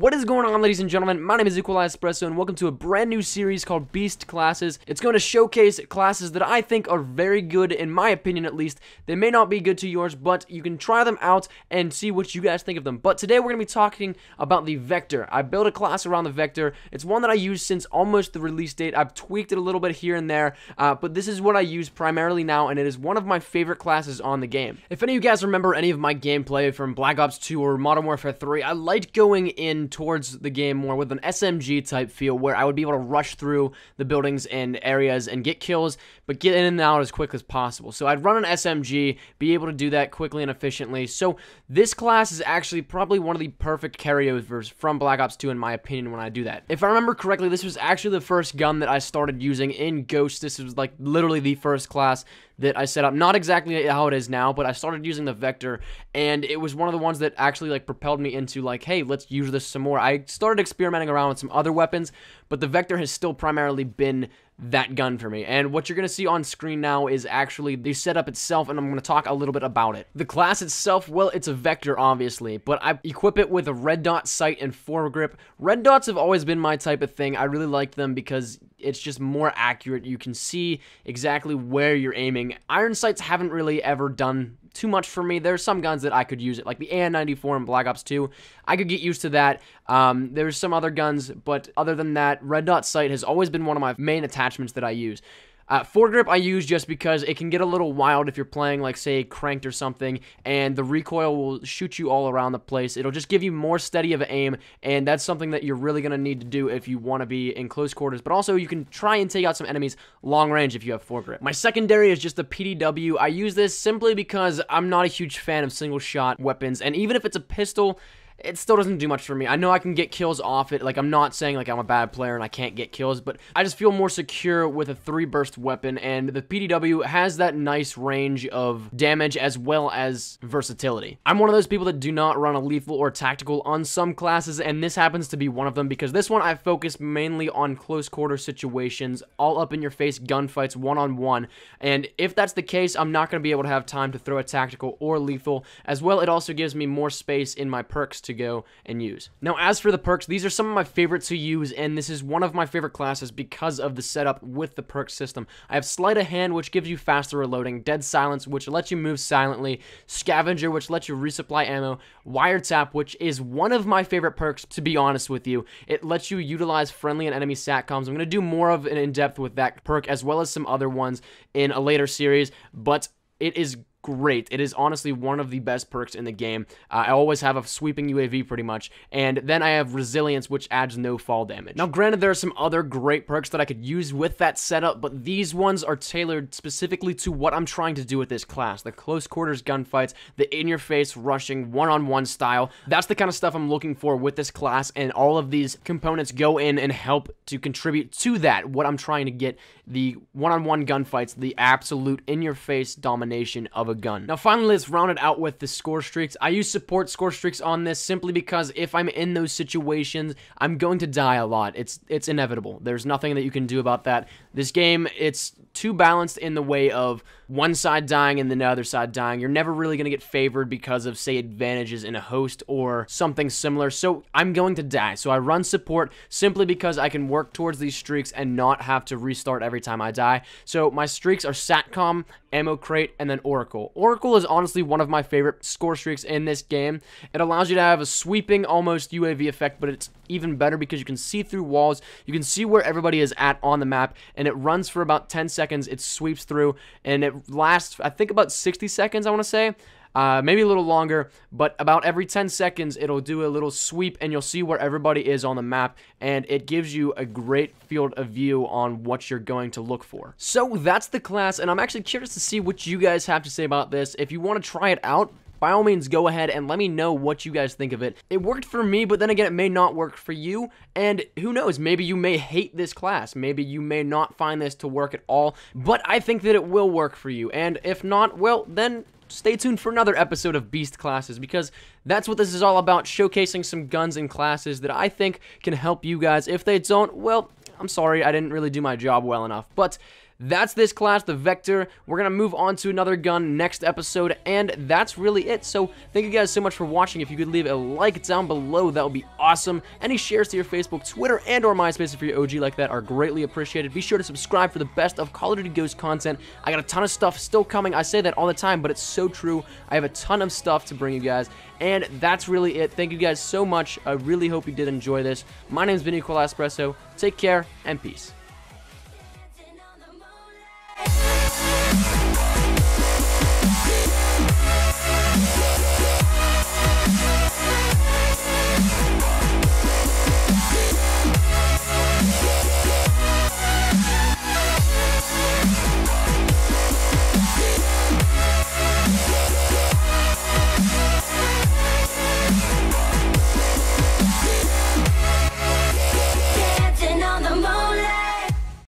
What is going on, ladies and gentlemen? My name is Espresso, and welcome to a brand new series called Beast Classes. It's going to showcase classes that I think are very good, in my opinion at least. They may not be good to yours, but you can try them out and see what you guys think of them. But today we're going to be talking about the Vector. I built a class around the Vector. It's one that I use since almost the release date. I've tweaked it a little bit here and there, but this is what I use primarily now, and it is one of my favorite classes on the game. If any of you guys remember any of my gameplay from Black Ops 2 or Modern Warfare 3, I liked going in towards the game more with an SMG type feel where I would be able to rush through the buildings and areas and get kills, but get in and out as quick as possible. So I'd run an SMG, be able to do that quickly and efficiently. So this class is actually probably one of the perfect carryovers from Black Ops 2 in my opinion when I do that. If I remember correctly, this was actually the first gun that I started using in Ghost. This was like literally the first class that I set up, not exactly how it is now, but I started using the Vector, and it was one of the ones that actually like propelled me into like, hey, let's use this some more. I started experimenting around with some other weapons, but the Vector has still primarily been that gun for me. And what you're going to see on screen now is actually the setup itself, and I'm going to talk a little bit about it. The class itself, well, it's a Vector obviously, but I equip it with a red dot sight and foregrip. Red dots have always been my type of thing. I really like them because it's just more accurate. You can see exactly where you're aiming. Iron sights haven't really ever done too much for me. There's some guns that I could use it, like the AN-94 in Black Ops 2. I could get used to that. There's some other guns, but other than that, red dot sight has always been one of my main attachments that I use. Foregrip I use just because it can get a little wild if you're playing like say Cranked or something, and the recoil will shoot you all around the place. It'll just give you more steady of an aim, and that's something that you're really going to need to do if you want to be in close quarters, but also you can try and take out some enemies long range if you have foregrip. My secondary is just a PDW. I use this simply because I'm not a huge fan of single shot weapons, and even if it's a pistol, it still doesn't do much for me. I know I can get kills off it. Like, I'm not saying like I'm a bad player and I can't get kills, but I just feel more secure with a 3-burst weapon, and the PDW has that nice range of damage as well as versatility. I'm one of those people that do not run a lethal or tactical on some classes, and this happens to be one of them because this one I focus mainly on close quarter situations, all up in your face gunfights, one-on-one, and if that's the case, I'm not going to be able to have time to throw a tactical or lethal. As well, it also gives me more space in my perks to go and use. Now, as for the perks, these are some of my favorites to use, and this is one of my favorite classes because of the setup with the perk system. I have Sleight of Hand, which gives you faster reloading, Dead Silence, which lets you move silently, Scavenger, which lets you resupply ammo, Wiretap, which is one of my favorite perks, to be honest with you. It lets you utilize friendly and enemy SATCOMs. I'm going to do more of an in-depth with that perk as well as some other ones in a later series, but it is great. It is honestly one of the best perks in the game. I always have a sweeping UAV pretty much, and then I have Resilience, which adds no fall damage. Now, granted, there are some other great perks that I could use with that setup, but these ones are tailored specifically to what I'm trying to do with this class. The close quarters gunfights, the in-your-face rushing, one-on-one style. That's the kind of stuff I'm looking for with this class, and all of these components go in and help to contribute to that, what I'm trying to get, the one-on-one gunfights, the absolute in-your-face domination of a gun. Now, finally, let's round it out with the score streaks. I use support score streaks on this simply because if I'm in those situations, I'm going to die a lot. It's inevitable. There's nothing that you can do about that. This game, it's too balanced in the way of one side dying and then the other side dying. You're never really going to get favored because of, say, advantages in a host or something similar, so I'm going to die. So I run support simply because I can work towards these streaks and not have to restart every time I die. So my streaks are SATCOM, Ammo Crate, and then Oracle. Oracle is honestly one of my favorite score streaks in this game. It allows you to have a sweeping, almost UAV effect, but it's even better because you can see through walls, you can see where everybody is at on the map, and it runs for about 10 seconds, it sweeps through, and it lasts, I think, about 60 seconds, I want to say. Maybe a little longer, but about every 10 seconds, it'll do a little sweep, and you'll see where everybody is on the map, and it gives you a great field of view on what you're going to look for. So that's the class, and I'm actually curious to see what you guys have to say about this. If you want to try it out, by all means, go ahead and let me know what you guys think of it. It worked for me, but then again, it may not work for you, and who knows, maybe you may hate this class. Maybe you may not find this to work at all, but I think that it will work for you, and if not, well, then stay tuned for another episode of Beast Classes, because that's what this is all about, showcasing some guns and classes that I think can help you guys. If they don't, well, I'm sorry, I didn't really do my job well enough, but that's this class, the Vector. We're going to move on to another gun next episode, and that's really it. So thank you guys so much for watching. If you could leave a like down below, that would be awesome. Any shares to your Facebook, Twitter, and or MySpace if you're OG like that are greatly appreciated. Be sure to subscribe for the best of Call of Duty Ghost content. I got a ton of stuff still coming. I say that all the time, but it's so true. I have a ton of stuff to bring you guys, and that's really it. Thank you guys so much. I really hope you did enjoy this. My name is Vinny Espresso. Take care, and peace.